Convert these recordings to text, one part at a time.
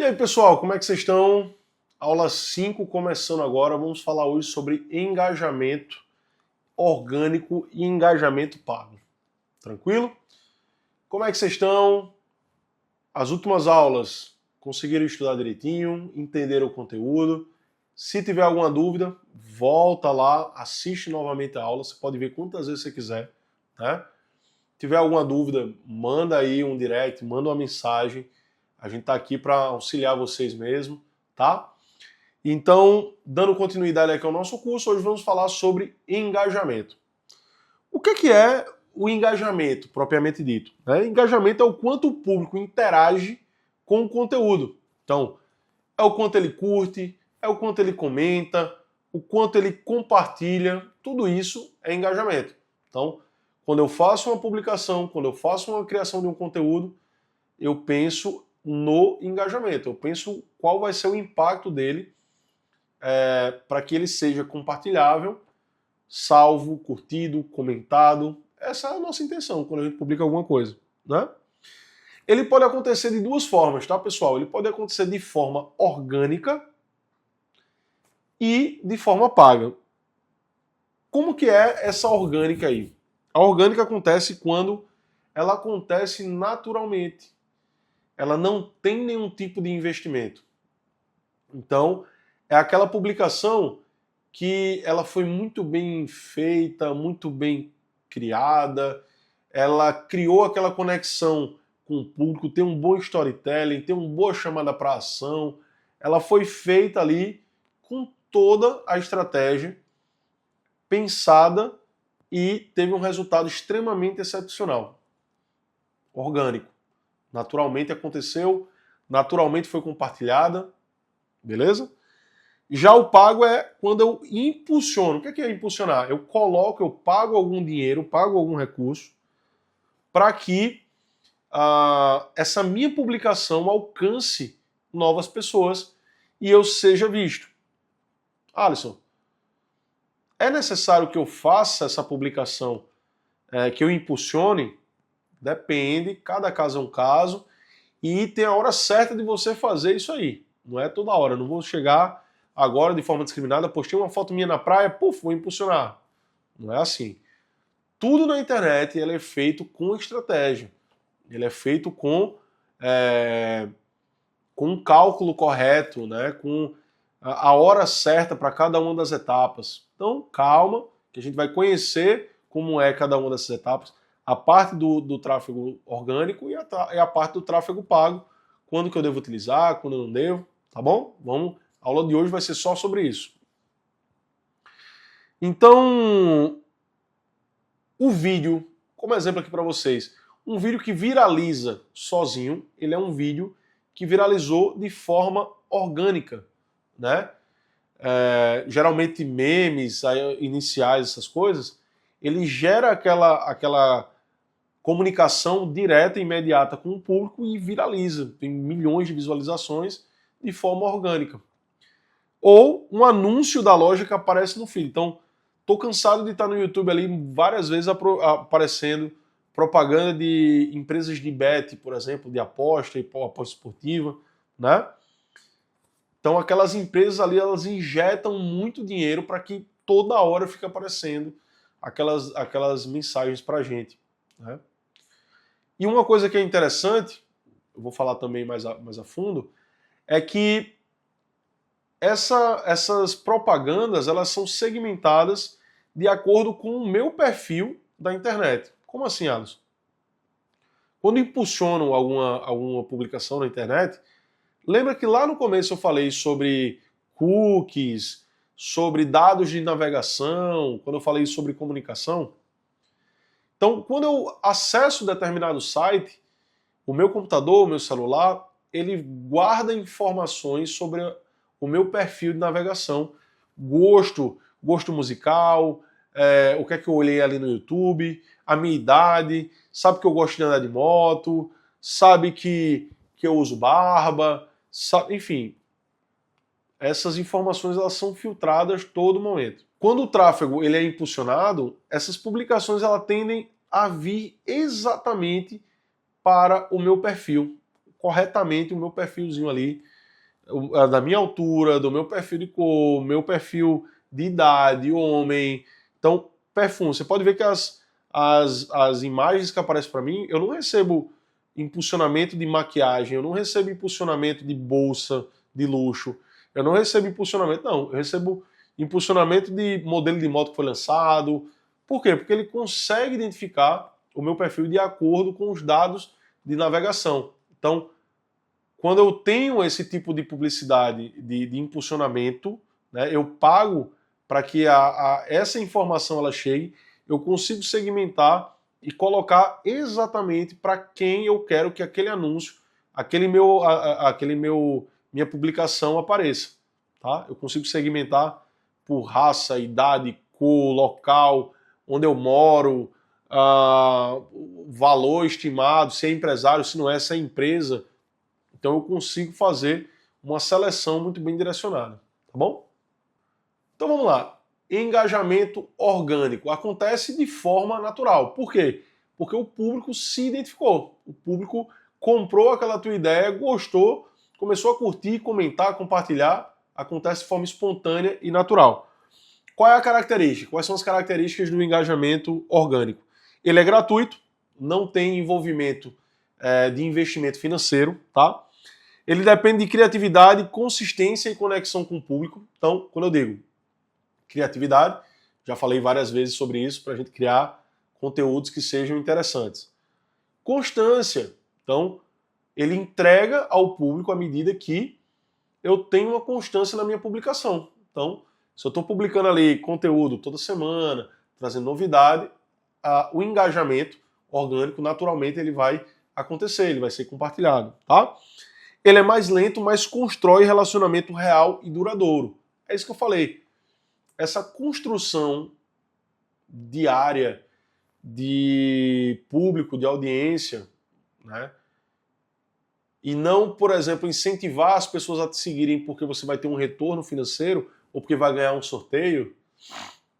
E aí, pessoal, como é que vocês estão? Aula 5 começando agora. Vamos falar hoje sobre engajamento orgânico e engajamento pago. Tranquilo? Como é que vocês estão? As últimas aulas conseguiram estudar direitinho, entenderam o conteúdo? Se tiver alguma dúvida, volta lá, assiste novamente a aula. Você pode ver quantas vezes você quiser, né? Se tiver alguma dúvida, manda aí um direct, manda uma mensagem. A gente está aqui para auxiliar vocês mesmo, tá? Então, dando continuidade aqui ao nosso curso, hoje vamos falar sobre engajamento. O que é o engajamento, propriamente dito? Engajamento é o quanto o público interage com o conteúdo. Então, é o quanto ele curte, é o quanto ele comenta, o quanto ele compartilha, tudo isso é engajamento. Então, quando eu faço uma publicação, quando eu faço uma criação de um conteúdo, eu penso no engajamento, eu penso qual vai ser o impacto dele para que ele seja compartilhável, salvo, curtido, comentado. Essa é a nossa intenção quando a gente publica alguma coisa, né? Ele pode acontecer de duas formas, tá, pessoal? Ele pode acontecer de forma orgânica e de forma paga. Como que é essa orgânica aí? A orgânica acontece quando ela acontece naturalmente. Ela não tem nenhum tipo de investimento. Então, é aquela publicação que ela foi muito bem feita, muito bem criada, ela criou aquela conexão com o público, tem um bom storytelling, tem uma boa chamada para ação, ela foi feita ali com toda a estratégia pensada e teve um resultado extremamente excepcional. Orgânico. Naturalmente aconteceu, naturalmente foi compartilhada, beleza? Já o pago é quando eu impulsiono. O que é impulsionar? Eu pago algum dinheiro, pago algum recurso para que essa minha publicação alcance novas pessoas e eu seja visto. Alisson, é necessário que eu faça essa publicação, que eu impulsione? Depende, cada caso é um caso e tem a hora certa de você fazer isso aí. Não é toda hora, eu não vou chegar agora de forma discriminada, postei uma foto minha na praia, puf, vou impulsionar. Não é assim. Tudo na internet ele é feito com estratégia. Ele é feito com um cálculo correto, né? Com a hora certa para cada uma das etapas. Então, calma, que a gente vai conhecer como é cada uma dessas etapas. A parte do tráfego orgânico e a parte do tráfego pago. Quando que eu devo utilizar, quando eu não devo, tá bom? A aula de hoje vai ser só sobre isso. Então, o vídeo, como exemplo aqui para vocês, um vídeo que viraliza sozinho, ele é um vídeo que viralizou de forma orgânica, né? Geralmente memes iniciais, essas coisas, ele gera aquela comunicação direta e imediata com o público e viraliza, tem milhões de visualizações de forma orgânica. Ou um anúncio da loja que aparece no feed. Então, tô cansado de estar no YouTube ali várias vezes aparecendo propaganda de empresas de bet, por exemplo, de aposta e aposta esportiva, né? Então, aquelas empresas ali, elas injetam muito dinheiro para que toda hora fique aparecendo aquelas mensagens para a gente, né? E uma coisa que é interessante, eu vou falar também mais a fundo, é que essas propagandas, elas são segmentadas de acordo com o meu perfil da internet. Como assim, Alisson? Quando impulsionam alguma publicação na internet, lembra que lá no começo eu falei sobre cookies, sobre dados de navegação, quando eu falei sobre comunicação? Então, quando eu acesso determinado site, o meu computador, o meu celular, ele guarda informações sobre o meu perfil de navegação, gosto musical, o que é que eu olhei ali no YouTube, a minha idade, sabe que eu gosto de andar de moto, sabe que eu uso barba, enfim. Essas informações elas são filtradas todo momento. Quando o tráfego ele é impulsionado, essas publicações elas tendem a vir exatamente para o meu perfil, corretamente o meu perfilzinho ali, da minha altura, do meu perfil de cor, meu perfil de idade, homem. Então, perfume. Você pode ver que as imagens que aparecem para mim, eu não recebo impulsionamento de maquiagem, eu não recebo impulsionamento de bolsa de luxo, eu não recebo impulsionamento, não. Eu recebo impulsionamento de modelo de moto que foi lançado. Por quê? Porque ele consegue identificar o meu perfil de acordo com os dados de navegação. Então, quando eu tenho esse tipo de publicidade, de impulsionamento, né, eu pago para que essa informação ela chegue, eu consigo segmentar e colocar exatamente para quem eu quero que aquele anúncio, minha publicação apareça. Tá? Eu consigo segmentar por raça, idade, cor, local, onde eu moro, valor estimado, se é empresário, se não é, se é empresa. Então eu consigo fazer uma seleção muito bem direcionada, tá bom? Então vamos lá. Engajamento orgânico acontece de forma natural. Por quê? Porque o público se identificou. O público comprou aquela tua ideia, gostou, começou a curtir, comentar, compartilhar. Acontece de forma espontânea e natural. Qual é a característica? Quais são as características do engajamento orgânico? Ele é gratuito, não tem envolvimento de investimento financeiro, tá? Ele depende de criatividade, consistência e conexão com o público. Então, quando eu digo criatividade, já falei várias vezes sobre isso, para a gente criar conteúdos que sejam interessantes. Constância. Então, ele entrega ao público à medida que eu tenho uma constância na minha publicação. Então, se eu estou publicando ali conteúdo toda semana, trazendo novidade, o engajamento orgânico, naturalmente, ele vai acontecer, ele vai ser compartilhado, tá? Ele é mais lento, mas constrói relacionamento real e duradouro. É isso que eu falei. Essa construção diária de público, de audiência, né? E não, por exemplo, incentivar as pessoas a te seguirem porque você vai ter um retorno financeiro ou porque vai ganhar um sorteio,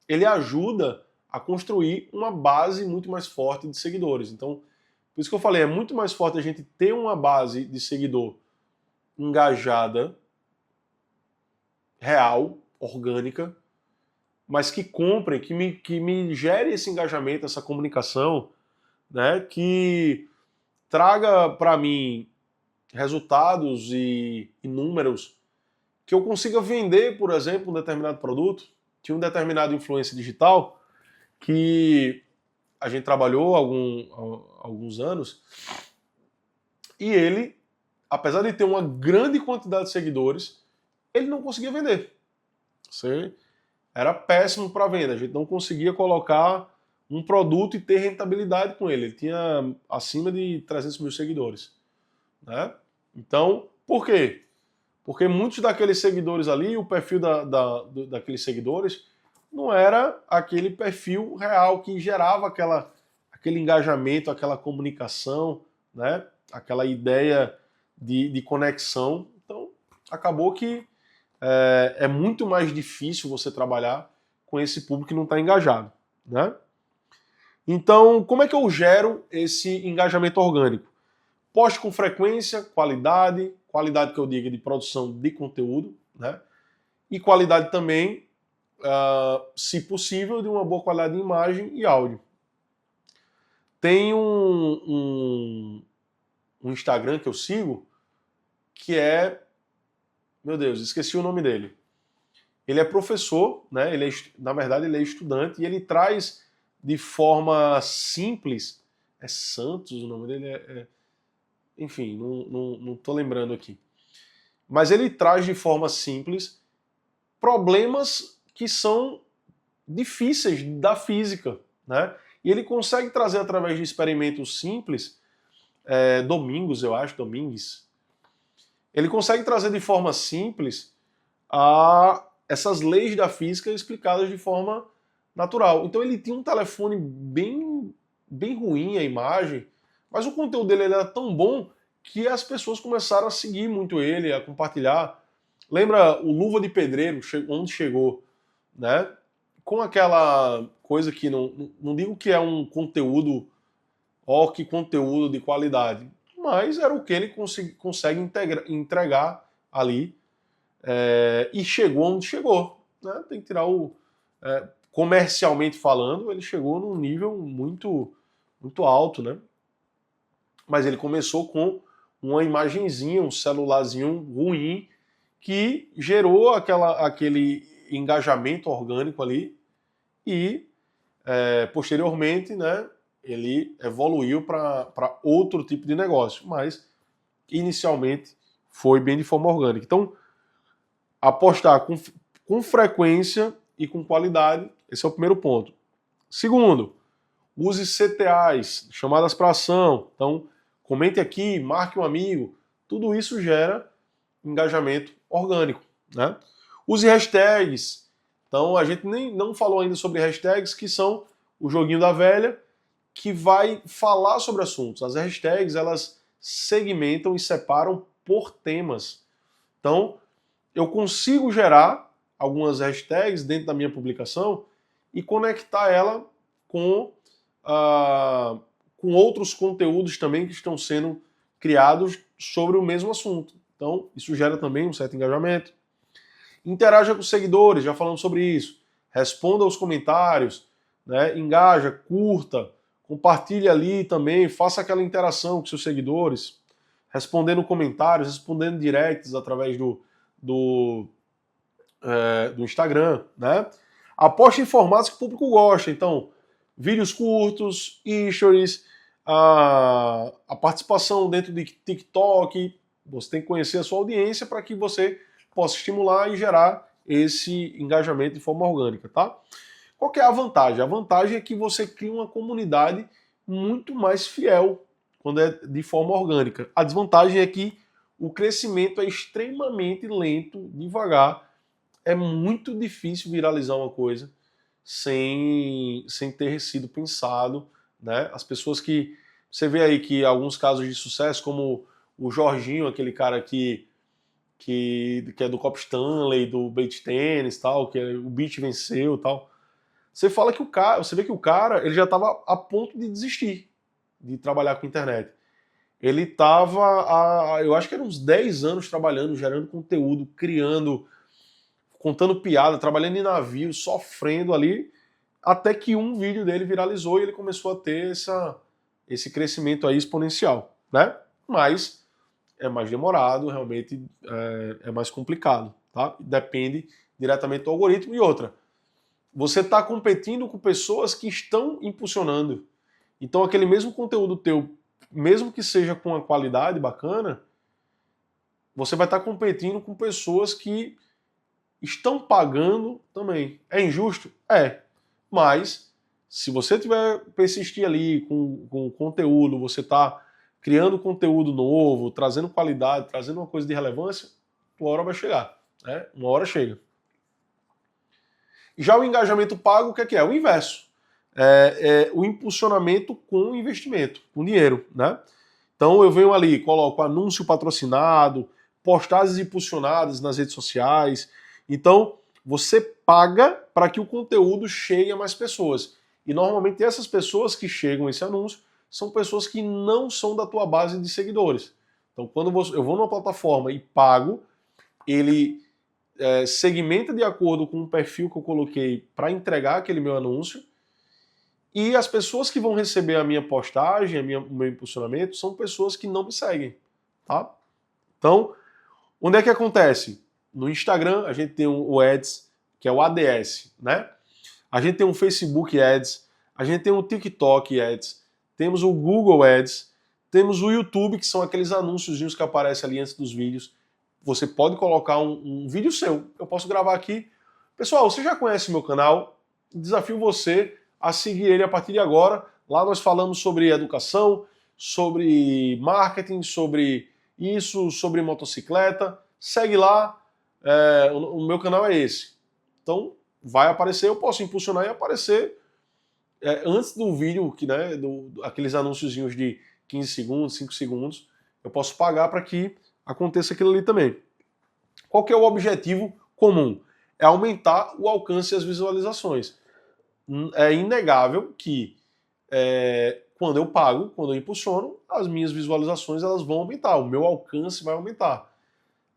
ele ajuda a construir uma base muito mais forte de seguidores. Então, por isso que eu falei, é muito mais forte a gente ter uma base de seguidor engajada, real, orgânica, mas que compre, que me gere esse engajamento, essa comunicação, né, que traga para mim resultados e números que eu consiga vender, por exemplo, um determinado produto. Tinha um determinado influencer digital que a gente trabalhou alguns anos e ele, apesar de ter uma grande quantidade de seguidores, ele não conseguia vender. Era péssimo para venda. A gente não conseguia colocar um produto e ter rentabilidade com ele. Ele tinha acima de 300 mil seguidores, né? Então, por quê? Porque muitos daqueles seguidores ali, o perfil daqueles seguidores não era aquele perfil real que gerava aquele engajamento, aquela comunicação, né? Aquela ideia de conexão. Então, acabou que é muito mais difícil você trabalhar com esse público que não está engajado, né? Então, como é que eu gero esse engajamento orgânico? Poste com frequência, qualidade que eu diga de produção de conteúdo, né? E qualidade também, se possível, de uma boa qualidade de imagem e áudio. Tem um Instagram que eu sigo que é, meu Deus, esqueci o nome dele. Ele é professor, né? Na verdade ele é estudante e ele traz de forma simples, é Santos o nome dele, enfim, não estou lembrando aqui. Mas ele traz de forma simples problemas que são difíceis da física, né? E ele consegue trazer através de experimentos simples, Domingues, ele consegue trazer de forma simples essas leis da física explicadas de forma natural. Então ele tinha um telefone bem ruim, a imagem, mas o conteúdo dele era tão bom que as pessoas começaram a seguir muito ele, a compartilhar. Lembra o Luva de Pedreiro, onde chegou, né? Com aquela coisa que não digo que é um conteúdo, que conteúdo de qualidade, mas era o que ele consegue entregar ali e chegou onde chegou. Né? Tem que tirar comercialmente falando, ele chegou num nível muito, muito alto, né? Mas ele começou com uma imagenzinha, um celularzinho ruim, que gerou aquele engajamento orgânico ali e, posteriormente, né, ele evoluiu para outro tipo de negócio, mas inicialmente foi bem de forma orgânica. Então, apostar com frequência e com qualidade, esse é o primeiro ponto. Segundo, use CTAs, chamadas para ação. Então, comente aqui, marque um amigo. Tudo isso gera engajamento orgânico. Né? Use hashtags. Então, a gente nem não falou ainda sobre hashtags, que são o joguinho da velha, que vai falar sobre assuntos. As hashtags, elas segmentam e separam por temas. Então, eu consigo gerar algumas hashtags dentro da minha publicação e conectar ela com outros conteúdos também que estão sendo criados sobre o mesmo assunto. Então, isso gera também um certo engajamento. Interaja com os seguidores, já falamos sobre isso. Responda aos comentários, né? Engaja, curta, compartilhe ali também, faça aquela interação com seus seguidores, respondendo comentários, respondendo directs através do Instagram, né? Aposte em formatos que o público gosta. Então, vídeos curtos, stories, a participação dentro de TikTok. Você tem que conhecer a sua audiência para que você possa estimular e gerar esse engajamento de forma orgânica, tá? Qual que é a vantagem? A vantagem é que você cria uma comunidade muito mais fiel quando é de forma orgânica. A desvantagem é que o crescimento é extremamente lento, devagar. É muito difícil viralizar uma coisa sem ter sido pensado, né? As pessoas que... Você vê aí que alguns casos de sucesso, como o Jorginho, aquele cara que é do Cop Stanley, do beach tennis, tal, que o beach venceu, tal. Você vê que o cara, ele já estava a ponto de desistir de trabalhar com internet. Ele estava, eu acho que era uns 10 anos trabalhando, gerando conteúdo, criando, contando piada, trabalhando em navio, sofrendo ali, até que um vídeo dele viralizou e ele começou a ter esse crescimento aí exponencial, né? Mas é mais demorado, realmente é mais complicado, tá? Depende diretamente do algoritmo. E outra, você está competindo com pessoas que estão impulsionando. Então aquele mesmo conteúdo teu, mesmo que seja com uma qualidade bacana, você vai estar competindo com pessoas que estão pagando também. É injusto? É. Mas, se você tiver persistir ali com conteúdo, você está criando conteúdo novo, trazendo qualidade, trazendo uma coisa de relevância, uma hora vai chegar. Né? Uma hora chega. Já o engajamento pago, o que é? O inverso. É o impulsionamento com investimento, com dinheiro. Né? Então eu venho ali, coloco anúncio patrocinado, postagens impulsionadas nas redes sociais. Então você paga para que o conteúdo chegue a mais pessoas. E normalmente essas pessoas que chegam a esse anúncio são pessoas que não são da tua base de seguidores. Então quando eu vou numa plataforma e pago, ele segmenta de acordo com o perfil que eu coloquei para entregar aquele meu anúncio. E as pessoas que vão receber a minha postagem, o meu impulsionamento, são pessoas que não me seguem. Tá? Então, onde é que acontece? No Instagram, a gente tem o Ads, que é o ADS, né? A gente tem o Facebook Ads, a gente tem o TikTok Ads, temos o Google Ads, temos o YouTube, que são aqueles anúnciozinhos que aparecem ali antes dos vídeos. Você pode colocar um vídeo seu. Eu posso gravar aqui. Pessoal, você já conhece o meu canal? Desafio você a seguir ele a partir de agora. Lá nós falamos sobre educação, sobre marketing, sobre isso, sobre motocicleta. Segue lá, o meu canal é esse. Então, vai aparecer, eu posso impulsionar e aparecer antes do vídeo, aqueles anúnciozinhos de 15 segundos, 5 segundos, eu posso pagar para que aconteça aquilo ali também. Qual que é o objetivo comum? É aumentar o alcance e as visualizações. É inegável que quando eu pago, quando eu impulsiono, as minhas visualizações elas vão aumentar, o meu alcance vai aumentar.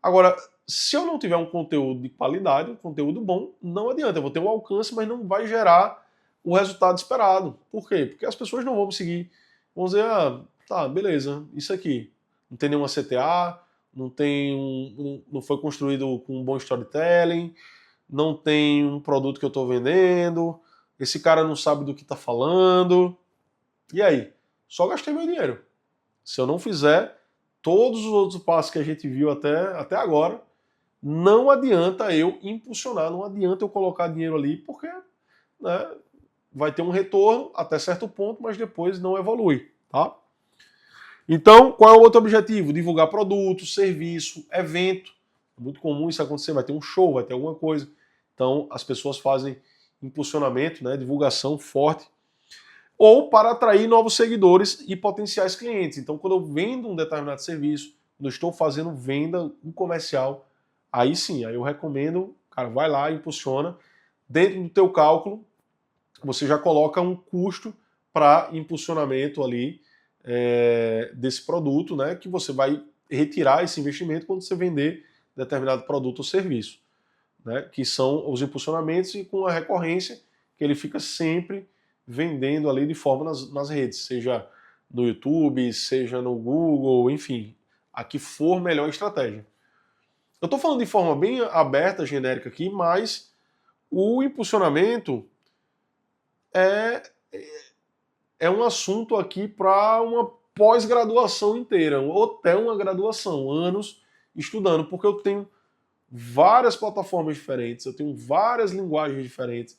Agora, se eu não tiver um conteúdo de qualidade, um conteúdo bom, não adianta. Eu vou ter um alcance, mas não vai gerar o resultado esperado. Por quê? Porque as pessoas não vão me seguir. Vão dizer, ah, tá, beleza, isso aqui. Não tem nenhuma CTA, não tem não foi construído com um bom storytelling, não tem um produto que eu estou vendendo, esse cara não sabe do que está falando. E aí? Só gastei meu dinheiro. Se eu não fizer todos os outros passos que a gente viu até agora, não adianta eu impulsionar, não adianta eu colocar dinheiro ali, porque, né, vai ter um retorno até certo ponto, mas depois não evolui, tá? Então, qual é o outro objetivo? Divulgar produto, serviço, evento. É muito comum isso acontecer, vai ter um show, vai ter alguma coisa. Então, as pessoas fazem impulsionamento, né, divulgação forte, ou para atrair novos seguidores e potenciais clientes. Então, quando eu vendo um determinado serviço, quando eu estou fazendo venda, um comercial, aí sim, aí eu recomendo, cara, vai lá, impulsiona. Dentro do teu cálculo, você já coloca um custo para impulsionamento ali desse produto, né, que você vai retirar esse investimento quando você vender determinado produto ou serviço, né, que são os impulsionamentos e com a recorrência que ele fica sempre vendendo ali de forma nas redes, seja no YouTube, seja no Google, enfim, a que for melhor estratégia. Eu estou falando de forma bem aberta, genérica aqui, mas o impulsionamento é, é um assunto aqui para uma pós-graduação inteira, ou até uma graduação, anos estudando, porque eu tenho várias plataformas diferentes, eu tenho várias linguagens diferentes,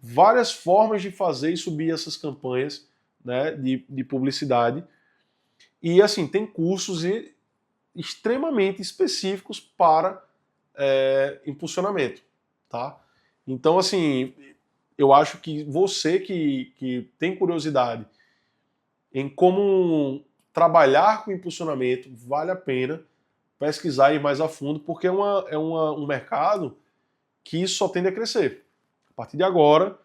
várias formas de fazer e subir essas campanhas, né, de publicidade. E assim, tem cursos extremamente específicos para impulsionamento, tá? Então, assim, eu acho que você que tem curiosidade em como trabalhar com impulsionamento, vale a pena pesquisar e ir mais a fundo, porque um mercado que só tende a crescer. A partir de agora,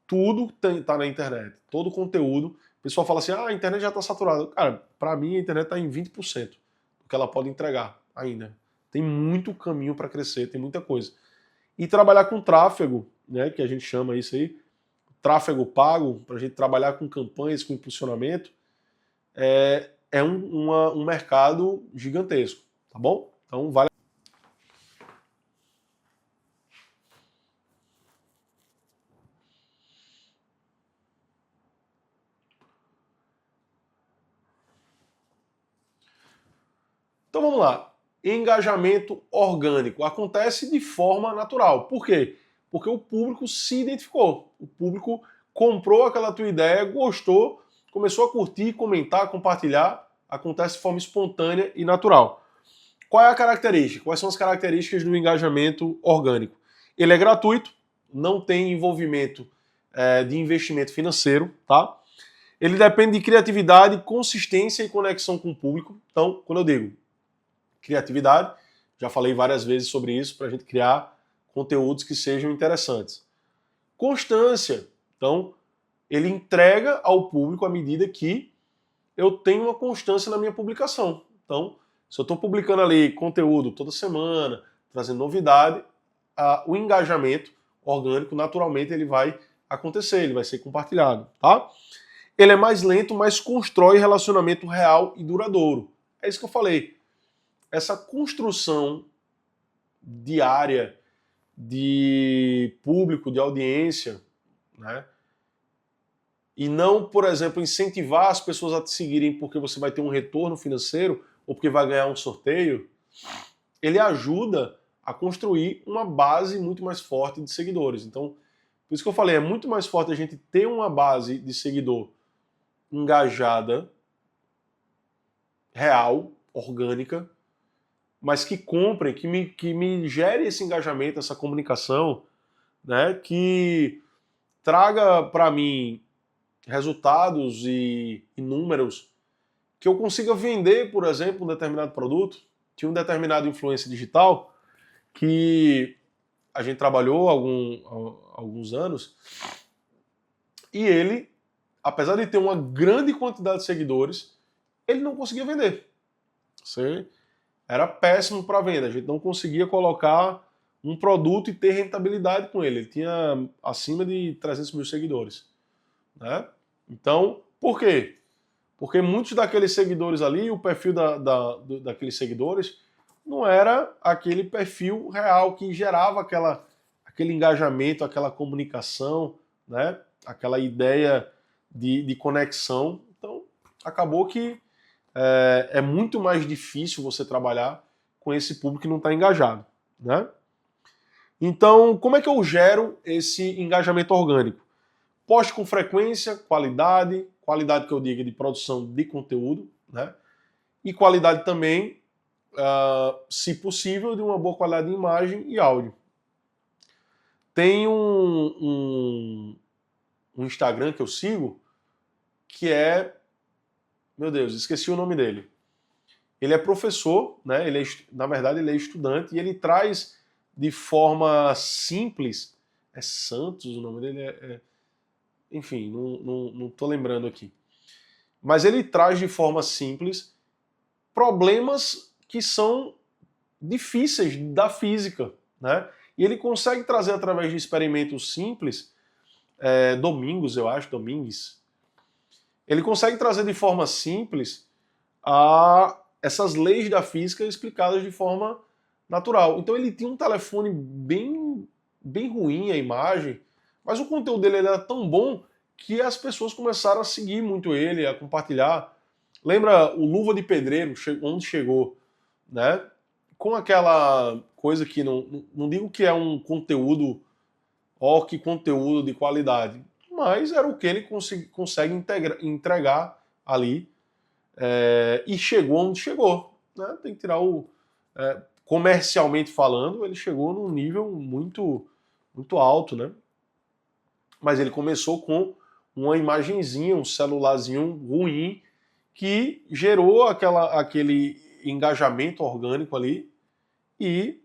tudo está na internet, todo o conteúdo. O pessoal fala assim, ah, a internet já está saturada. Cara, para mim a internet está em 20% do que ela pode entregar ainda. Tem muito caminho para crescer, tem muita coisa. E trabalhar com tráfego, né, que a gente chama isso aí, tráfego pago, para a gente trabalhar com campanhas, com impulsionamento, um mercado gigantesco, tá bom? Então vale. Então vamos lá. Engajamento orgânico acontece de forma natural. Por quê? Porque o público se identificou. O público comprou aquela tua ideia, gostou, começou a curtir, comentar, compartilhar. Acontece de forma espontânea e natural. Qual é a característica? Quais são as características do engajamento orgânico? Ele é gratuito, não tem envolvimento de investimento financeiro, tá? Ele depende de criatividade, consistência e conexão com o público. Então, quando eu digo criatividade, já falei várias vezes sobre isso, para a gente criar conteúdos que sejam interessantes. Constância. Então, ele entrega ao público à medida que eu tenho uma constância na minha publicação. Então, se eu estou publicando ali conteúdo toda semana, trazendo novidade, o engajamento orgânico, naturalmente, ele vai acontecer, ele vai ser compartilhado, tá? Ele é mais lento, mas constrói relacionamento real e duradouro. É isso que eu falei. Essa construção diária de público, de audiência, né? E não, por exemplo, incentivar as pessoas a te seguirem porque você vai ter um retorno financeiro ou porque vai ganhar um sorteio, ele ajuda a construir uma base muito mais forte de seguidores. Então, por isso que eu falei, é muito mais forte a gente ter uma base de seguidor engajada, real, orgânica, mas que comprem, que me gere esse engajamento, essa comunicação, né, que traga para mim resultados e números, que eu consiga vender, por exemplo, um determinado produto. Tinha um determinado influencer digital que a gente trabalhou alguns anos, e ele, apesar de ter uma grande quantidade de seguidores, ele não conseguia vender. Você era péssimo para venda. A gente não conseguia colocar um produto e ter rentabilidade com ele. Ele tinha acima de 300 mil seguidores, né? Então, por quê? Porque muitos daqueles seguidores ali, o perfil daqueles seguidores não era aquele perfil real que gerava aquele engajamento, aquela comunicação, né? Aquela ideia de conexão. Então, acabou que é muito mais difícil você trabalhar com esse público que não está engajado, né? Então, como é que eu gero esse engajamento orgânico? Poste com frequência, qualidade que eu diga de produção de conteúdo, né? E qualidade também, se possível, de uma boa qualidade de imagem e áudio. Tem um Instagram que eu sigo que é, meu Deus, esqueci o nome dele. Ele é professor, né? Na verdade ele é estudante e ele traz de forma simples, é Santos o nome dele, enfim, não tô lembrando aqui. Mas ele traz de forma simples problemas que são difíceis da física, né? E ele consegue trazer através de experimentos simples, Domingues, ele consegue trazer de forma simples essas leis da física explicadas de forma natural. Então ele tinha um telefone bem ruim, a imagem, mas o conteúdo dele era tão bom que as pessoas começaram a seguir muito ele, a compartilhar. Lembra o Luva de Pedreiro, onde chegou, né? Com aquela coisa que não digo que é um conteúdo, que conteúdo de qualidade, mas era o que ele consegue entregar ali, e chegou onde chegou, né? Tem que tirar comercialmente falando, ele chegou num nível muito, muito alto, né? Mas ele começou com uma imagenzinha, um celularzinho ruim, que gerou aquele engajamento orgânico ali e,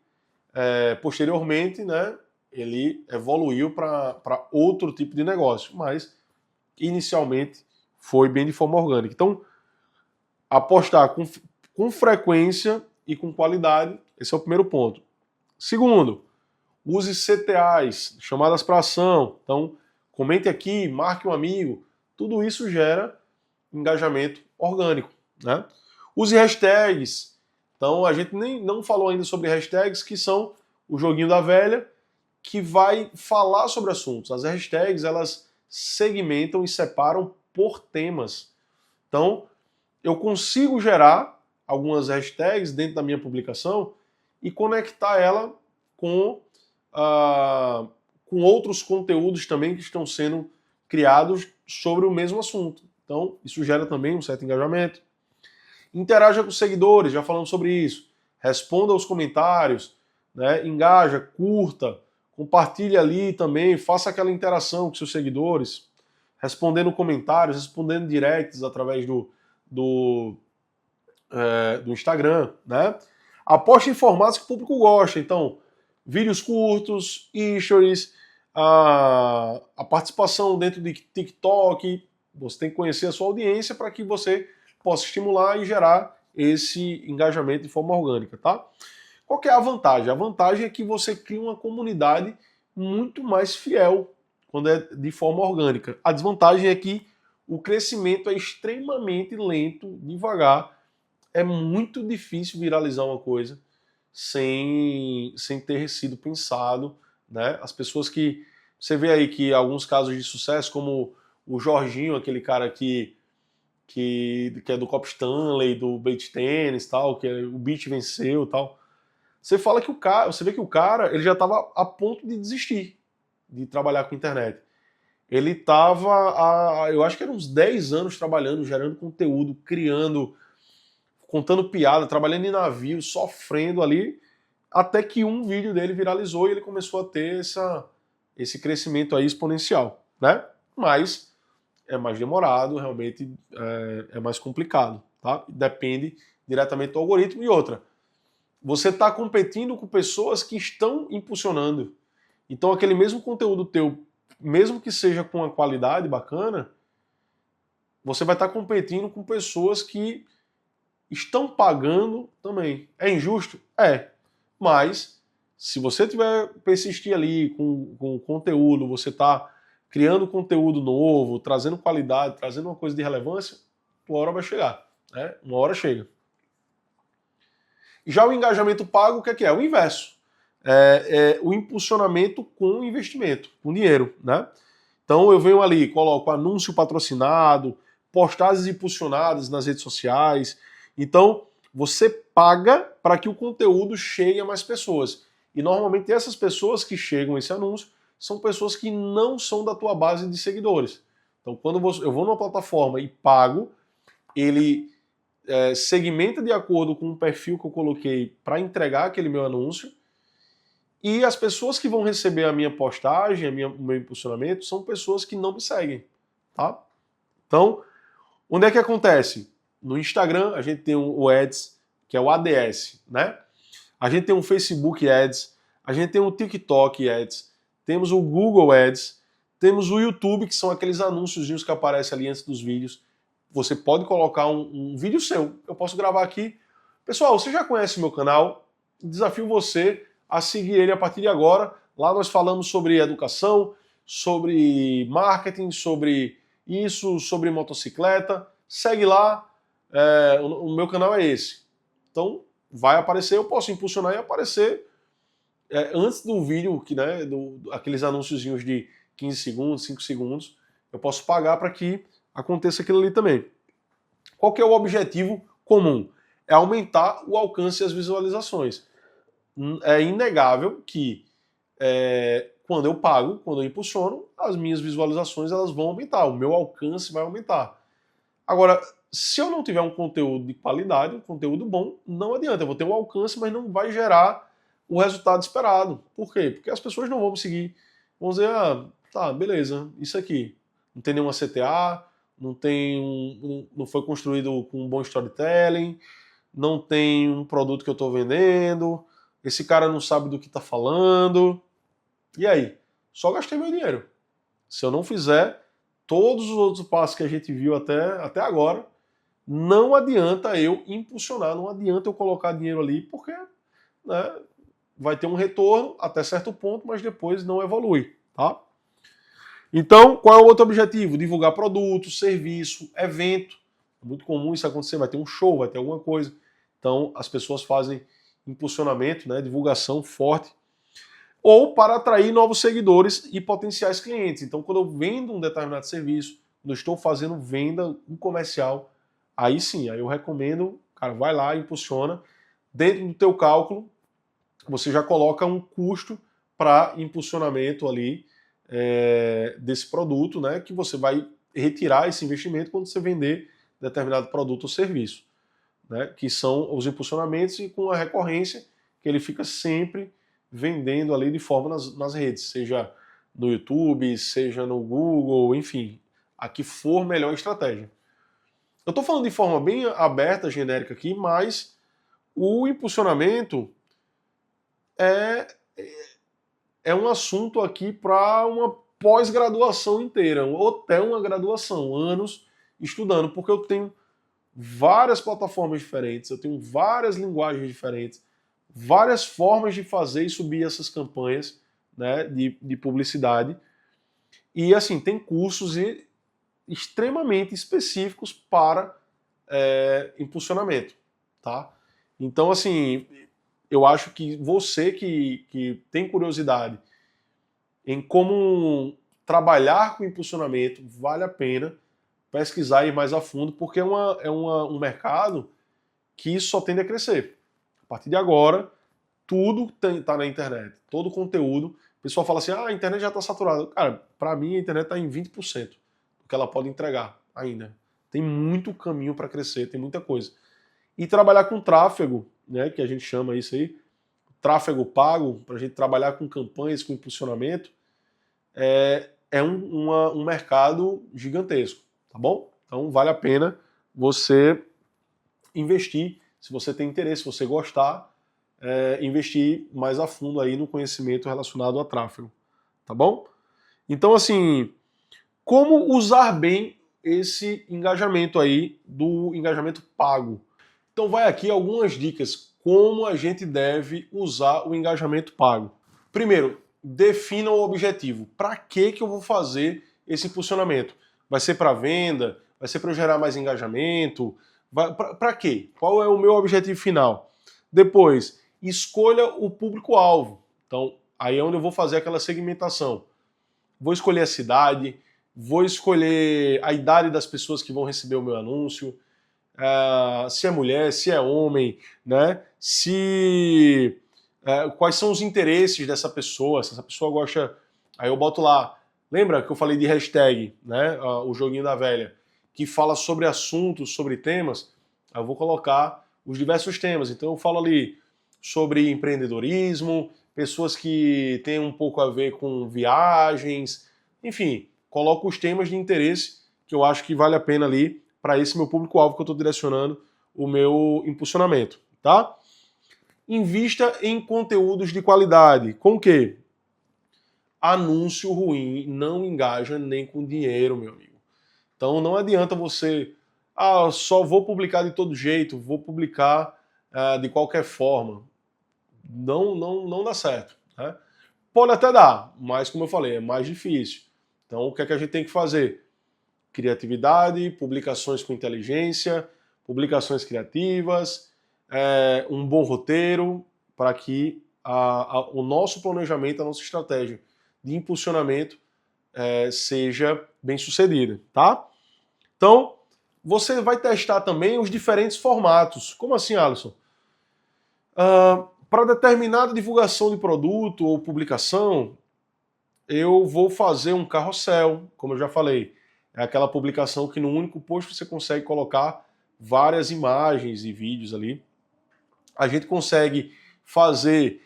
posteriormente, né, ele evoluiu para outro tipo de negócio, mas inicialmente foi bem de forma orgânica. Então, apostar com frequência e com qualidade, esse é o primeiro ponto. Segundo, use CTAs, chamadas para ação. Então, comente aqui, marque um amigo. Tudo isso gera engajamento orgânico, né? Use hashtags. Então, a gente nem não falou ainda sobre hashtags, que são o joguinho da velha, que vai falar sobre assuntos. As hashtags, elas segmentam e separam por temas. Então, eu consigo gerar algumas hashtags dentro da minha publicação e conectar ela com outros conteúdos também que estão sendo criados sobre o mesmo assunto. Então, isso gera também um certo engajamento. Interaja com os seguidores, já falamos sobre isso. Responda aos comentários, né? Engaja, curta, compartilhe ali também, faça aquela interação com seus seguidores, respondendo comentários, respondendo directs através do Instagram, né? Aposte em formatos que o público gosta. Então, vídeos curtos, stories, a participação dentro de TikTok. Você tem que conhecer a sua audiência para que você possa estimular e gerar esse engajamento de forma orgânica, tá? Qual que é a vantagem? A vantagem é que você cria uma comunidade muito mais fiel quando é de forma orgânica. A desvantagem é que o crescimento é extremamente lento, devagar. É muito difícil viralizar uma coisa sem ter sido pensado, né? As pessoas que... Você vê aí que alguns casos de sucesso, como o Jorginho, aquele cara que é do Cop Stanley, do beach tênis, tal, que o beach venceu, tal. Você vê que o cara, ele já estava a ponto de desistir de trabalhar com internet. Ele estava, eu acho que eram uns 10 anos trabalhando, gerando conteúdo, criando, contando piada, trabalhando em navio, sofrendo ali, até que um vídeo dele viralizou e ele começou a ter esse crescimento aí exponencial, né? Mas é mais demorado, realmente é mais complicado, tá? Depende diretamente do algoritmo. E outra, você está competindo com pessoas que estão impulsionando. Então aquele mesmo conteúdo teu, mesmo que seja com uma qualidade bacana, você vai estar competindo com pessoas que estão pagando também. É injusto? É. Mas, se você tiver persistir ali com conteúdo, você está criando conteúdo novo, trazendo qualidade, trazendo uma coisa de relevância, uma hora vai chegar. Né? Uma hora chega. Já o engajamento pago, o que é? O inverso. É o impulsionamento com investimento, com dinheiro. Né? Então eu venho ali, coloco anúncio patrocinado, postagens impulsionadas nas redes sociais. Então você paga para que o conteúdo chegue a mais pessoas. E normalmente essas pessoas que chegam a esse anúncio são pessoas que não são da tua base de seguidores. Então quando eu vou numa plataforma e pago, ele segmenta de acordo com o perfil que eu coloquei para entregar aquele meu anúncio. E as pessoas que vão receber a minha postagem, o meu impulsionamento, são pessoas que não me seguem. Tá? Então, onde é que acontece? No Instagram, a gente tem o Ads, que é o ADS, né? A gente tem o Facebook Ads, a gente tem o TikTok Ads, temos o Google Ads, temos o YouTube, que são aqueles anúncios que aparecem ali antes dos vídeos. Você pode colocar um vídeo seu. Eu posso gravar aqui. Pessoal, você já conhece o meu canal? Desafio você a seguir ele a partir de agora. Lá nós falamos sobre educação, sobre marketing, sobre isso, sobre motocicleta. Segue lá. O meu canal é esse. Então, vai aparecer. Eu posso impulsionar e aparecer antes do vídeo, né, aqueles anúnciozinhos de 15 segundos, 5 segundos. Eu posso pagar para que aconteça aquilo ali também. Qual que é o objetivo comum? É aumentar o alcance e as visualizações. É inegável que quando eu pago, quando eu impulsiono, as minhas visualizações elas vão aumentar, o meu alcance vai aumentar. Agora, se eu não tiver um conteúdo de qualidade, um conteúdo bom, não adianta. Eu vou ter um alcance, mas não vai gerar o resultado esperado. Por quê? Porque as pessoas não vão me seguir. Vão dizer, tá, beleza, isso aqui. Não tem nenhuma CTA, não foi construído com um bom storytelling, não tem um produto que eu estou vendendo, esse cara não sabe do que está falando. E aí? Só gastei meu dinheiro. Se eu não fizer todos os outros passos que a gente viu até agora, não adianta eu impulsionar, não adianta eu colocar dinheiro ali, porque né, vai ter um retorno até certo ponto, mas depois não evolui. Tá? Então, qual é o outro objetivo? Divulgar produto, serviço, evento. É muito comum isso acontecer, vai ter um show, vai ter alguma coisa. Então, as pessoas fazem impulsionamento, né, divulgação forte, ou para atrair novos seguidores e potenciais clientes. Então, quando eu vendo um determinado serviço, quando eu estou fazendo venda, um comercial, aí sim, aí eu recomendo, cara, vai lá, impulsiona. Dentro do teu cálculo, você já coloca um custo para impulsionamento ali, desse produto, né, que você vai retirar esse investimento quando você vender determinado produto ou serviço, né, que são os impulsionamentos e com a recorrência que ele fica sempre vendendo ali de forma nas redes, seja no YouTube, seja no Google, enfim, a que for melhor estratégia. Eu estou falando de forma bem aberta, genérica aqui, mas o impulsionamento é um assunto aqui para uma pós-graduação inteira, ou até uma graduação, anos estudando, porque eu tenho várias plataformas diferentes, eu tenho várias linguagens diferentes, várias formas de fazer e subir essas campanhas, né, de publicidade. E assim, tem cursos extremamente específicos para impulsionamento. Tá? Então, assim, eu acho que você que tem curiosidade em como trabalhar com impulsionamento, vale a pena pesquisar e ir mais a fundo, porque é um mercado que só tende a crescer. A partir de agora, tudo está na internet, todo o conteúdo. O pessoal fala assim, a internet já está saturada. Cara, para mim a internet está em 20% do que ela pode entregar ainda. Tem muito caminho para crescer, tem muita coisa. E trabalhar com tráfego, né, que a gente chama isso aí, tráfego pago, para a gente trabalhar com campanhas, com impulsionamento, é um mercado gigantesco, tá bom? Então vale a pena você investir, se você tem interesse, se você gostar, investir mais a fundo aí no conhecimento relacionado a tráfego, tá bom? Então, assim, como usar bem esse engajamento aí do engajamento pago? Então vai aqui algumas dicas como a gente deve usar o engajamento pago. Primeiro, defina o objetivo. Para que eu vou fazer esse impulsionamento? Vai ser para venda? Vai ser para eu gerar mais engajamento? Para quê? Qual é o meu objetivo final? Depois, escolha o público-alvo. Então, aí é onde eu vou fazer aquela segmentação. Vou escolher a cidade, vou escolher a idade das pessoas que vão receber o meu anúncio, se é mulher, se é homem, né? Quais são os interesses dessa pessoa, se essa pessoa gosta... Aí eu boto lá, lembra que eu falei de hashtag, né? O joguinho da velha, que fala sobre assuntos, sobre temas, eu vou colocar os diversos temas. Então eu falo ali sobre empreendedorismo, pessoas que têm um pouco a ver com viagens, enfim, coloco os temas de interesse que eu acho que vale a pena ali para esse meu público-alvo que eu estou direcionando o meu impulsionamento, tá? Invista em conteúdos de qualidade. Com o quê? Anúncio ruim não engaja nem com dinheiro, meu amigo. Então não adianta você, só vou publicar de todo jeito, vou publicar de qualquer forma. Não dá certo, né? Pode até dar, mas como eu falei, é mais difícil. Então o que é que a gente tem que fazer? Criatividade, publicações com inteligência, publicações criativas, um bom roteiro para que o nosso planejamento, a nossa estratégia de impulsionamento seja bem sucedida, tá? Então, você vai testar também os diferentes formatos. Como assim, Alisson? Para determinada divulgação de produto ou publicação, eu vou fazer um carrossel, como eu já falei. É aquela publicação que no único post você consegue colocar várias imagens e vídeos ali. A gente consegue fazer,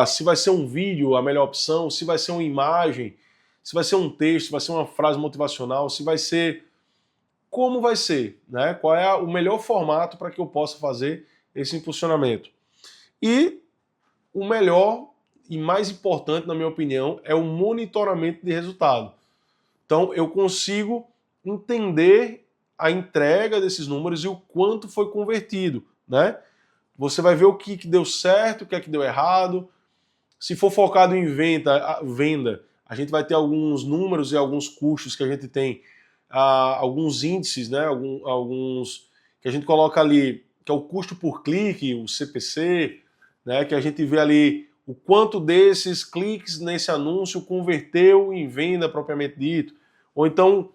se vai ser um vídeo, a melhor opção, se vai ser uma imagem, se vai ser um texto, se vai ser uma frase motivacional, se vai ser... Como vai ser, né? Qual é o melhor formato para que eu possa fazer esse impulsionamento. E o melhor e mais importante, na minha opinião, é o monitoramento de resultado. Então, eu consigo entender a entrega desses números e o quanto foi convertido, né? Você vai ver o que deu certo, o que é que deu errado. Se for focado em venda, a gente vai ter alguns números e alguns custos que a gente tem, alguns índices, né? Alguns que a gente coloca ali, que é o custo por clique, o CPC, né? Que a gente vê ali o quanto desses cliques nesse anúncio converteu em venda propriamente dito. Ou então,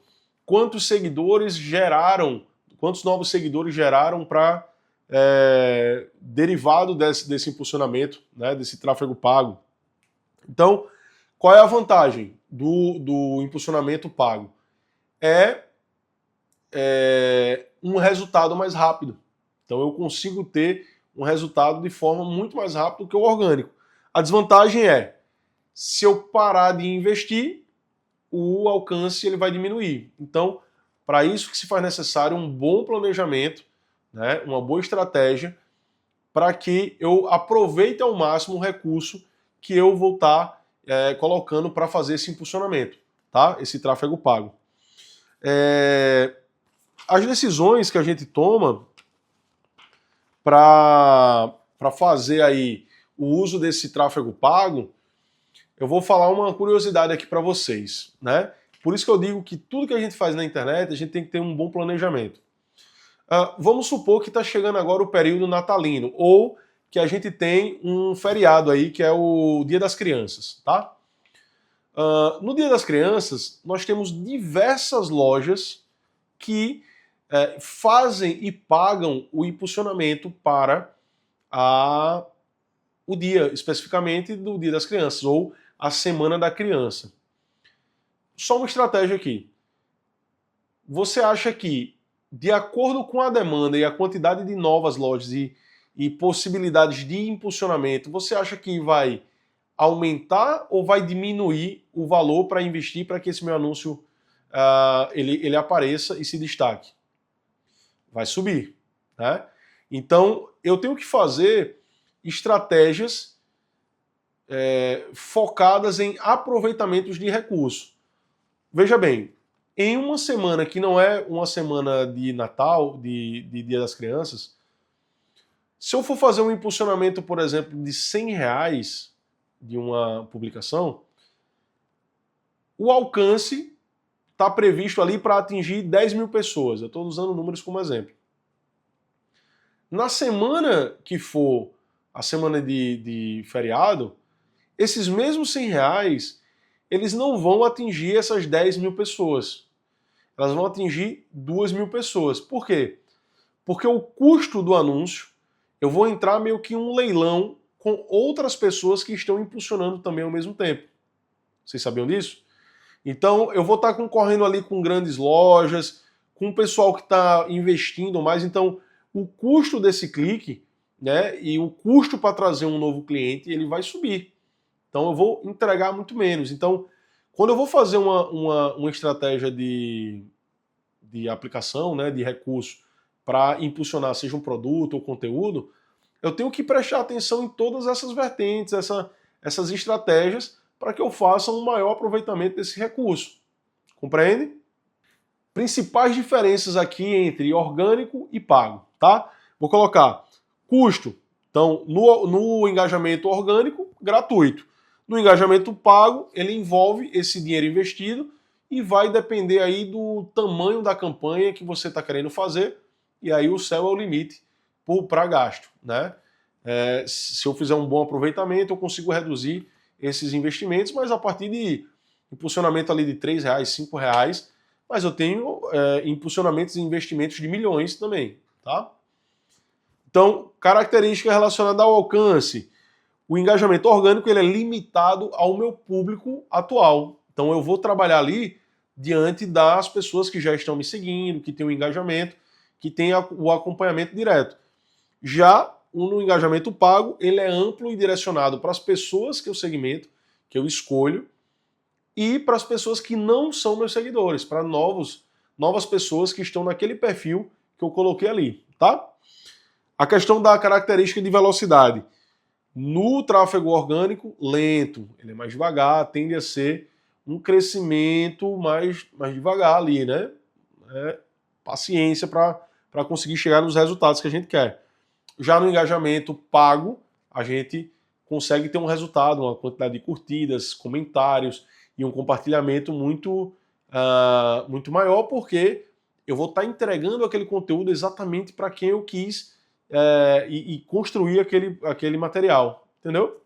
quantos seguidores geraram, quantos novos seguidores geraram para derivado desse impulsionamento, né, desse tráfego pago. Então, qual é a vantagem do impulsionamento pago? É um resultado mais rápido. Então eu consigo ter um resultado de forma muito mais rápida do que o orgânico. A desvantagem é, se eu parar de investir, o alcance ele vai diminuir. Então, para isso que se faz necessário um bom planejamento, né, uma boa estratégia, para que eu aproveite ao máximo o recurso que eu vou estar colocando para fazer esse impulsionamento, tá? Esse tráfego pago. As decisões que a gente toma para fazer aí o uso desse tráfego pago, eu vou falar uma curiosidade aqui para vocês, né? Por isso que eu digo que tudo que a gente faz na internet, a gente tem que ter um bom planejamento. Vamos supor que está chegando agora o período natalino, ou que a gente tem um feriado aí, que é o Dia das Crianças, tá? No Dia das Crianças, nós temos diversas lojas que fazem e pagam o impulsionamento para o dia, especificamente do Dia das Crianças, ou a Semana da Criança. Só uma estratégia aqui. Você acha que, de acordo com a demanda e a quantidade de novas lojas e possibilidades de impulsionamento, você acha que vai aumentar ou vai diminuir o valor para investir para que esse meu anúncio ele apareça e se destaque? Vai subir, né? Então, eu tenho que fazer estratégias focadas em aproveitamentos de recursos. Veja bem, em uma semana que não é uma semana de Natal, de Dia das Crianças, Se eu for fazer um impulsionamento, por exemplo, de R$ 100 de uma publicação, o alcance está previsto ali para atingir 10 mil pessoas. Eu estou usando números como exemplo. Na semana que for a semana de feriado, esses mesmos R$ 100, eles não vão atingir essas 10 mil pessoas. Elas vão atingir 2 mil pessoas. Por quê? Porque o custo do anúncio, eu vou entrar meio que em um leilão com outras pessoas que estão impulsionando também ao mesmo tempo. Vocês sabiam disso? Então, eu vou estar concorrendo ali com grandes lojas, com o pessoal que está investindo mais. Então, o custo desse clique, né, e o custo para trazer um novo cliente, ele vai subir. Então, eu vou entregar muito menos. Então, quando eu vou fazer uma estratégia de aplicação, né, de recurso, para impulsionar, seja um produto ou conteúdo, eu tenho que prestar atenção em todas essas vertentes, essas estratégias, para que eu faça um maior aproveitamento desse recurso. Compreende? Principais diferenças aqui entre orgânico e pago, tá? Vou colocar custo. Então, no engajamento orgânico, gratuito. No engajamento pago, ele envolve esse dinheiro investido e vai depender aí do tamanho da campanha que você está querendo fazer, e aí o céu é o limite para gasto, né? Se eu fizer um bom aproveitamento, eu consigo reduzir esses investimentos, mas a partir de impulsionamento ali de R$ 3, R$ 5, mas eu tenho impulsionamentos e investimentos de milhões também, tá? Então, característica relacionada ao alcance. O engajamento orgânico ele é limitado ao meu público atual. Então eu vou trabalhar ali diante das pessoas que já estão me seguindo, que têm o engajamento, que têm o acompanhamento direto. Já no engajamento pago, ele é amplo e direcionado para as pessoas que eu segmento, que eu escolho, e para as pessoas que não são meus seguidores, para novas pessoas que estão naquele perfil que eu coloquei ali, tá? A questão da característica de velocidade. No tráfego orgânico, lento, ele é mais devagar, tende a ser um crescimento mais devagar ali, né? Paciência para conseguir chegar nos resultados que a gente quer. Já no engajamento pago, a gente consegue ter um resultado, uma quantidade de curtidas, comentários e um compartilhamento muito maior, porque eu vou estar entregando aquele conteúdo exatamente para quem eu quis e construir aquele material, entendeu?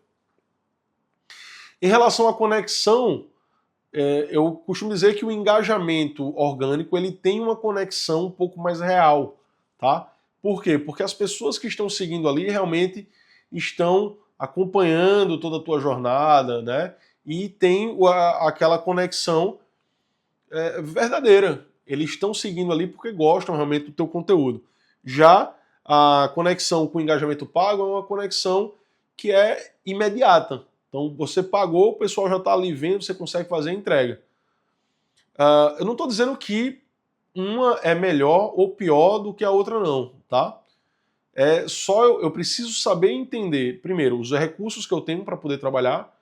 Em relação à conexão, eu costumo dizer que o engajamento orgânico ele tem uma conexão um pouco mais real, tá? Por quê? Porque as pessoas que estão seguindo ali realmente estão acompanhando toda a tua jornada, né? E tem aquela conexão verdadeira. Eles estão seguindo ali porque gostam realmente do teu conteúdo. Já a conexão com o engajamento pago é uma conexão que é imediata. Então você pagou, o pessoal já está ali vendo, você consegue fazer a entrega. Eu não estou dizendo que uma é melhor ou pior do que a outra não, tá? Eu preciso saber entender, primeiro, os recursos que eu tenho para poder trabalhar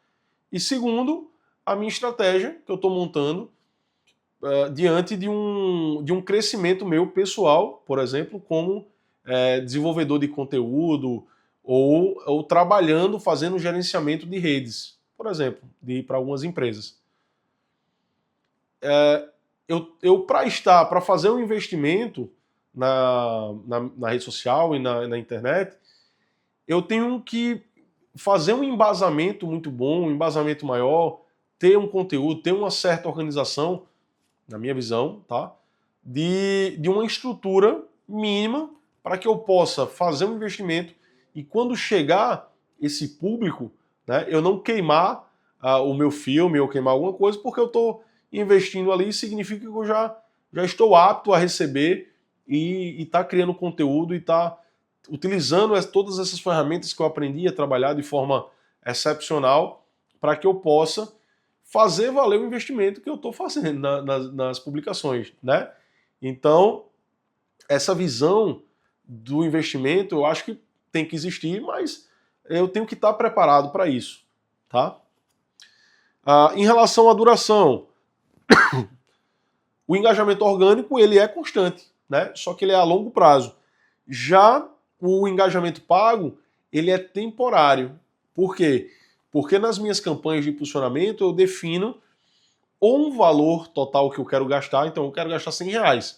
e, segundo, a minha estratégia que eu estou montando diante de um crescimento meu pessoal, por exemplo, como desenvolvedor de conteúdo ou trabalhando, fazendo gerenciamento de redes, por exemplo, para algumas empresas. Para fazer um investimento na rede social e na internet, eu tenho que fazer um embasamento muito bom, um embasamento maior, ter um conteúdo, ter uma certa organização, na minha visão, tá? De uma estrutura mínima para que eu possa fazer um investimento e quando chegar esse público, né, eu não queimar o meu filme ou queimar alguma coisa, porque eu estou investindo ali, significa que eu já estou apto a receber e tá criando conteúdo e tá utilizando todas essas ferramentas que eu aprendi a trabalhar de forma excepcional para que eu possa fazer valer o investimento que eu estou fazendo nas publicações, né? Então, essa visão do investimento eu acho que tem que existir, mas eu tenho que estar preparado para isso, tá? Em relação à duração, o engajamento orgânico ele é constante, né? Só que ele é a longo prazo. Já o engajamento pago, ele é temporário. Por quê? Porque nas minhas campanhas de impulsionamento eu defino ou um valor total que eu quero gastar, então eu quero gastar R$100.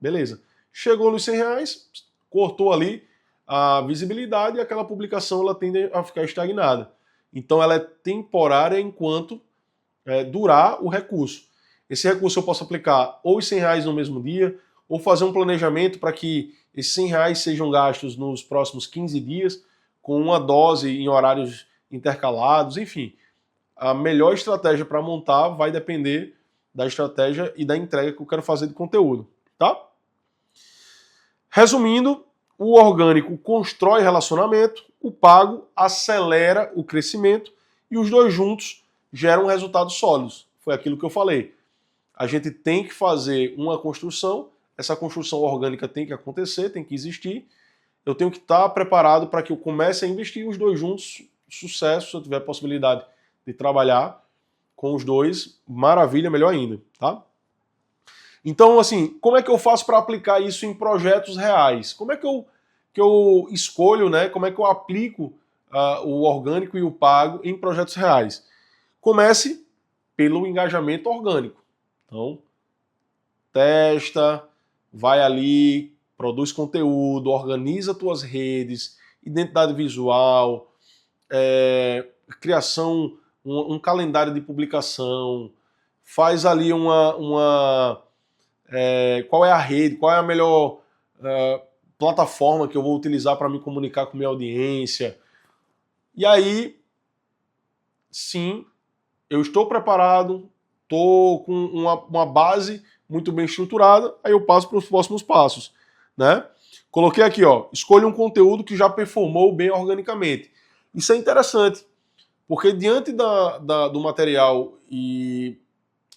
Beleza. Chegou nos R$100, cortou ali a visibilidade e aquela publicação ela tende a ficar estagnada. Então ela é temporária enquanto durar o recurso. Esse recurso eu posso aplicar ou os R$100 no mesmo dia, ou fazer um planejamento para que esses R$100 sejam gastos nos próximos 15 dias, com uma dose em horários intercalados, enfim. A melhor estratégia para montar vai depender da estratégia e da entrega que eu quero fazer de conteúdo, tá? Resumindo, o orgânico constrói relacionamento, o pago acelera o crescimento e os dois juntos geram resultados sólidos. Foi aquilo que eu falei. A gente tem que fazer uma construção, essa construção orgânica tem que acontecer, tem que existir. Eu tenho que estar preparado para que eu comece a investir os dois juntos, sucesso, se eu tiver possibilidade de trabalhar com os dois, maravilha, melhor ainda, tá? Então, assim, como é que eu faço para aplicar isso em projetos reais? Como é que eu escolho, né? Como é que eu aplico o orgânico e o pago em projetos reais? Comece pelo engajamento orgânico. Então, testa, vai ali, produz conteúdo, organiza tuas redes, identidade visual, criação, um calendário de publicação, faz ali qual é a rede, qual é a melhor plataforma que eu vou utilizar para me comunicar com minha audiência. E aí, sim, eu estou preparado, estou com uma base muito bem estruturada, aí eu passo para os próximos passos, né? Coloquei aqui, ó, escolha um conteúdo que já performou bem organicamente. Isso é interessante, porque diante do material e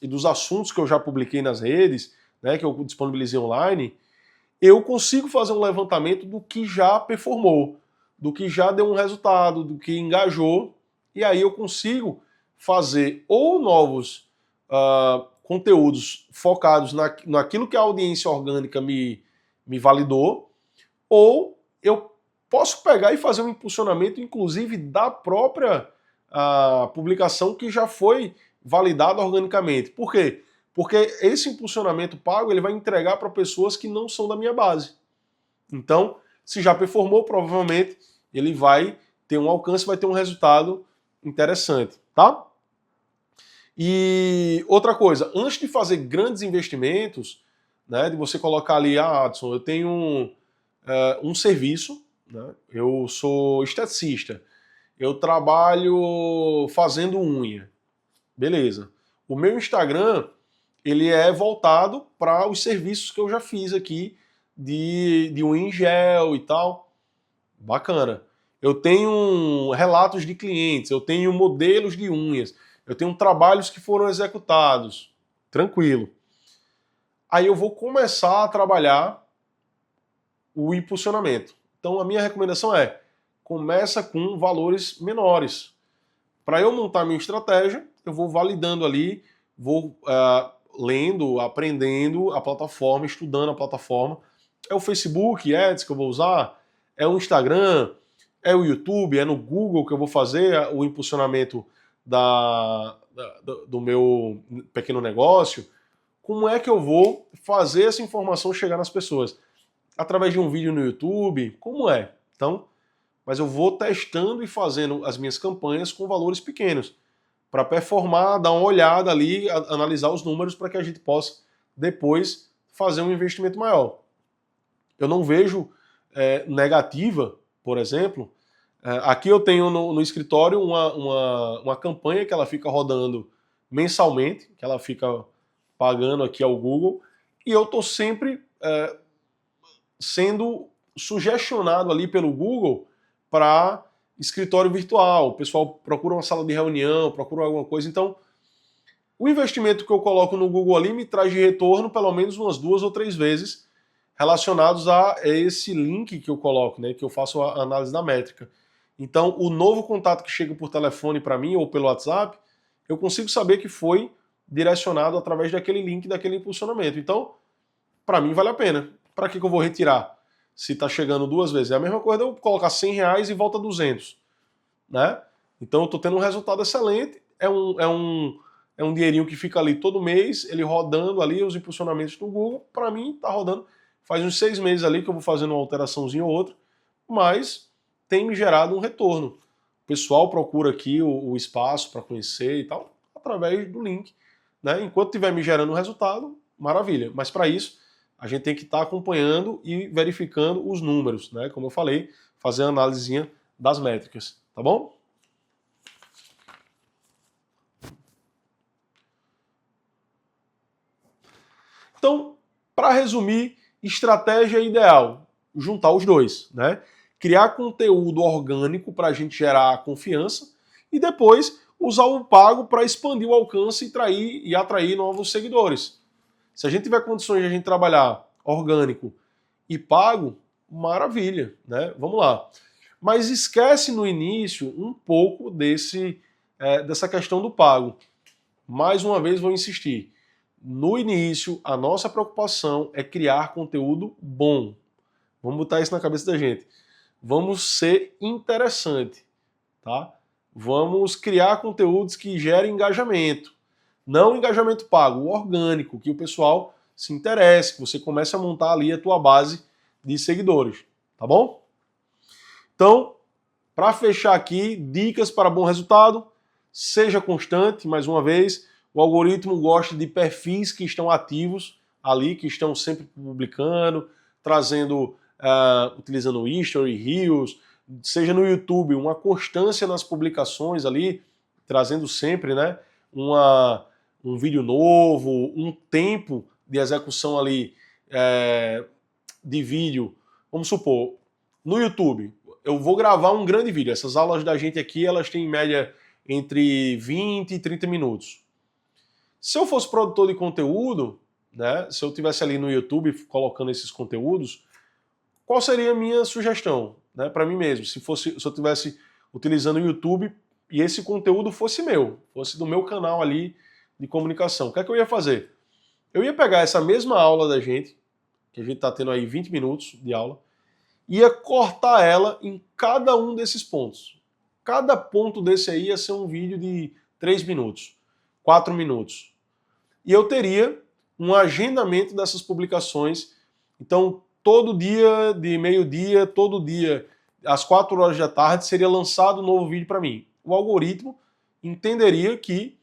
dos assuntos que eu já publiquei nas redes, né, que eu disponibilizei online, eu consigo fazer um levantamento do que já performou, do que já deu um resultado, do que engajou, e aí eu consigo fazer ou novos conteúdos focados naquilo que a audiência orgânica me validou, ou eu posso pegar e fazer um impulsionamento, inclusive, da própria publicação que já foi validada organicamente. Por quê? Porque esse impulsionamento pago ele vai entregar para pessoas que não são da minha base. Então, se já performou, provavelmente ele vai ter um alcance, vai ter um resultado interessante, tá? E outra coisa, antes de fazer grandes investimentos, né, de você colocar ali, Adson, eu tenho um serviço, né, eu sou esteticista, eu trabalho fazendo unha, beleza. O meu Instagram, ele é voltado para os serviços que eu já fiz aqui de unha em gel e tal, bacana. Eu tenho relatos de clientes, eu tenho modelos de unhas, eu tenho trabalhos que foram executados, tranquilo. Aí eu vou começar a trabalhar o impulsionamento. Então a minha recomendação é, começa com valores menores. Para eu montar minha estratégia, eu vou validando ali, vou lendo, aprendendo a plataforma, estudando a plataforma. É o Facebook Ads que eu vou usar? É o Instagram? É o YouTube? É no Google que eu vou fazer o impulsionamento do meu pequeno negócio? Como é que eu vou fazer essa informação chegar nas pessoas? Através de um vídeo no YouTube? Como é? Então, mas eu vou testando e fazendo as minhas campanhas com valores pequenos, para performar, dar uma olhada ali, analisar os números para que a gente possa depois fazer um investimento maior. Eu não vejo negativa, por exemplo, aqui eu tenho no escritório uma campanha que ela fica rodando mensalmente, que ela fica pagando aqui ao Google, e eu estou sempre sendo sugestionado ali pelo Google para escritório virtual. O pessoal procura uma sala de reunião, procura alguma coisa. Então, o investimento que eu coloco no Google ali me traz de retorno pelo menos umas 2 ou 3 vezes relacionados a esse link que eu coloco, né, que eu faço a análise da métrica. Então, o novo contato que chega por telefone para mim ou pelo WhatsApp, eu consigo saber que foi direcionado através daquele link, daquele impulsionamento. Então, para mim vale a pena. Para que eu vou retirar? se está chegando 2 vezes. É a mesma coisa de eu colocar R$100 e volta 200, né? Então eu estou tendo um resultado excelente, é um dinheirinho que fica ali todo mês, ele rodando ali os impulsionamentos do Google, para mim está rodando, faz uns 6 meses ali que eu vou fazendo uma alteraçãozinha ou outra, mas tem me gerado um retorno. O pessoal procura aqui o espaço para conhecer e tal, através do link, né? Enquanto estiver me gerando um resultado, maravilha. Mas para isso, a gente tem que estar acompanhando e verificando os números, né? Como eu falei, fazer a análisezinha das métricas, tá bom? Então, para resumir, estratégia ideal, juntar os dois, né? Criar conteúdo orgânico para a gente gerar confiança e depois usar o pago para expandir o alcance e atrair novos seguidores. Se a gente tiver condições de a gente trabalhar orgânico e pago, maravilha, né? Vamos lá. Mas esquece no início um pouco dessa questão do pago. Mais uma vez vou insistir. No início, a nossa preocupação é criar conteúdo bom. Vamos botar isso na cabeça da gente. Vamos ser interessante, tá? Vamos criar conteúdos que gerem engajamento. Não engajamento pago, o orgânico, que o pessoal se interesse, que você comece a montar ali a tua base de seguidores, tá bom? Então, para fechar aqui, dicas para bom resultado, seja constante, mais uma vez, o algoritmo gosta de perfis que estão ativos ali, que estão sempre publicando, trazendo, utilizando history, reels, seja no YouTube, uma constância nas publicações ali, trazendo sempre, né, um vídeo novo, um tempo de execução ali de vídeo. Vamos supor, no YouTube, eu vou gravar um grande vídeo. Essas aulas da gente aqui, elas têm em média entre 20 e 30 minutos. Se eu fosse produtor de conteúdo, né, se eu estivesse ali no YouTube colocando esses conteúdos, qual seria a minha sugestão, né, para mim mesmo? Se eu estivesse utilizando o YouTube e esse conteúdo fosse meu, fosse do meu canal ali de comunicação, o que é que eu ia fazer? Eu ia pegar essa mesma aula da gente, que a gente está tendo aí 20 minutos de aula, ia cortar ela em cada um desses pontos. Cada ponto desse aí ia ser um vídeo de 3 minutos, 4 minutos. E eu teria um agendamento dessas publicações. Então, todo dia, de meio-dia, todo dia, às 4 horas da tarde, seria lançado um novo vídeo para mim. O algoritmo entenderia que,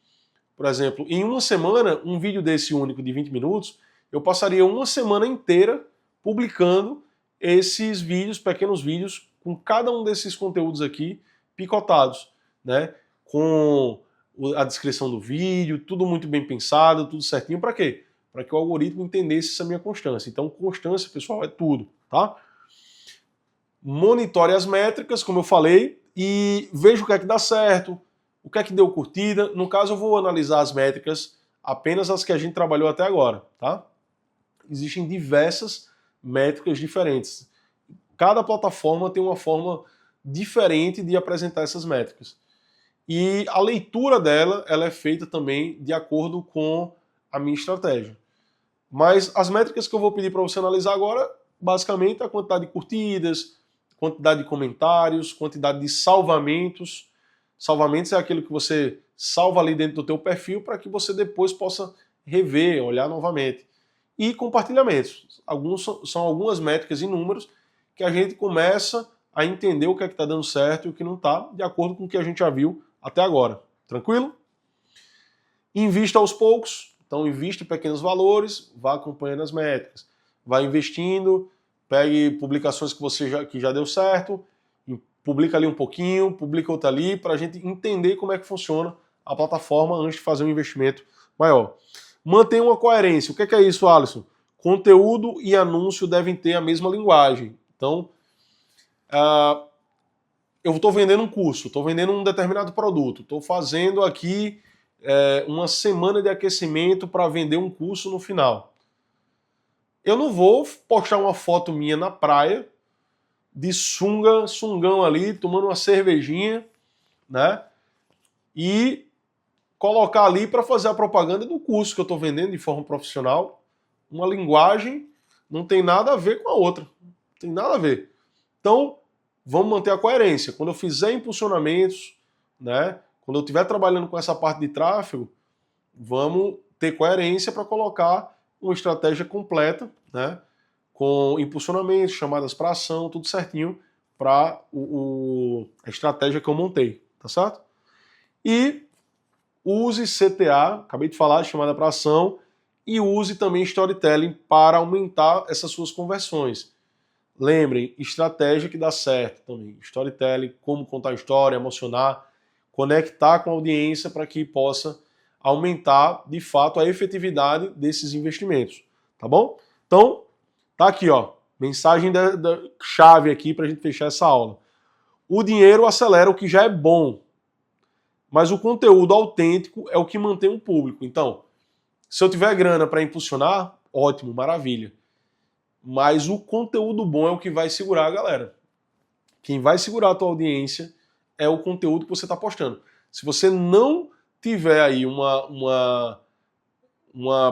por exemplo, em uma semana, um vídeo desse único de 20 minutos, eu passaria uma semana inteira publicando esses vídeos, pequenos vídeos, com cada um desses conteúdos aqui picotados, né? Com a descrição do vídeo, tudo muito bem pensado, tudo certinho. Para quê? Para que o algoritmo entendesse essa minha constância. Então, constância, pessoal, é tudo, tá? Monitore as métricas, como eu falei, e veja o que é que dá certo, o que é que deu curtida. No caso, eu vou analisar as métricas, apenas as que a gente trabalhou até agora, tá? Existem diversas métricas diferentes. Cada plataforma tem uma forma diferente de apresentar essas métricas. E a leitura dela, ela é feita também de acordo com a minha estratégia. Mas as métricas que eu vou pedir para você analisar agora, basicamente, é a quantidade de curtidas, quantidade de comentários, quantidade de salvamentos. Salvamentos é aquilo que você salva ali dentro do teu perfil para que você depois possa rever, olhar novamente. E compartilhamentos. São algumas métricas e números que a gente começa a entender o que é que está dando certo e o que não está, de acordo com o que a gente já viu até agora. Tranquilo? Invista aos poucos. Então, invista em pequenos valores, vá acompanhando as métricas. Vá investindo, pegue publicações que já deu certo, publica ali um pouquinho, publica outra ali, para a gente entender como é que funciona a plataforma antes de fazer um investimento maior. Mantenha uma coerência. O que é isso, Alisson? Conteúdo e anúncio devem ter a mesma linguagem. Então, eu estou vendendo um curso, estou vendendo um determinado produto, estou fazendo aqui uma semana de aquecimento para vender um curso no final. Eu não vou postar uma foto minha na praia, de sungão ali, tomando uma cervejinha, né? E colocar ali para fazer a propaganda do curso que eu estou vendendo de forma profissional. Uma linguagem não tem nada a ver com a outra. Tem nada a ver. Então, vamos manter a coerência. Quando eu fizer impulsionamentos, né, quando eu estiver trabalhando com essa parte de tráfego, vamos ter coerência para colocar uma estratégia completa, né, com impulsionamentos, chamadas para ação, tudo certinho para a estratégia que eu montei, tá certo? E use CTA, acabei de falar, de chamada para ação, e use também storytelling para aumentar essas suas conversões. Lembrem, estratégia que dá certo também. Storytelling, como contar história, emocionar, conectar com a audiência para que possa aumentar, de fato, a efetividade desses investimentos. Tá bom? Então, tá aqui, ó. Mensagem da chave aqui para a gente fechar essa aula. O dinheiro acelera o que já é bom, mas o conteúdo autêntico é o que mantém o público. Então, se eu tiver grana para impulsionar, ótimo, maravilha. Mas o conteúdo bom é o que vai segurar a galera. Quem vai segurar a tua audiência é o conteúdo que você está postando. Se você não tiver aí uma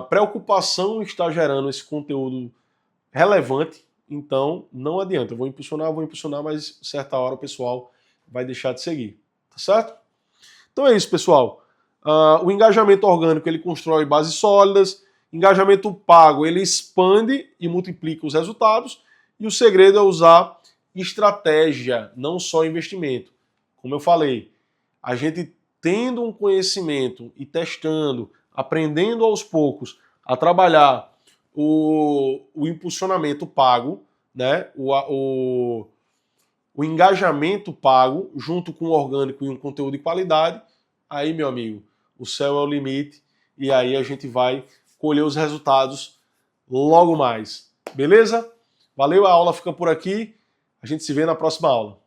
preocupação em estar gerando esse conteúdo relevante, então não adianta. Eu vou impulsionar, mas certa hora o pessoal vai deixar de seguir. Tá certo? Então é isso, pessoal. O engajamento orgânico ele constrói bases sólidas. Engajamento pago ele expande e multiplica os resultados. E o segredo é usar estratégia, não só investimento. Como eu falei, a gente tendo um conhecimento e testando, aprendendo aos poucos a trabalhar o impulsionamento pago, né? o engajamento pago junto com o orgânico e um conteúdo de qualidade, aí, meu amigo, o céu é o limite e aí a gente vai colher os resultados logo mais. Beleza? Valeu, a aula fica por aqui. A gente se vê na próxima aula.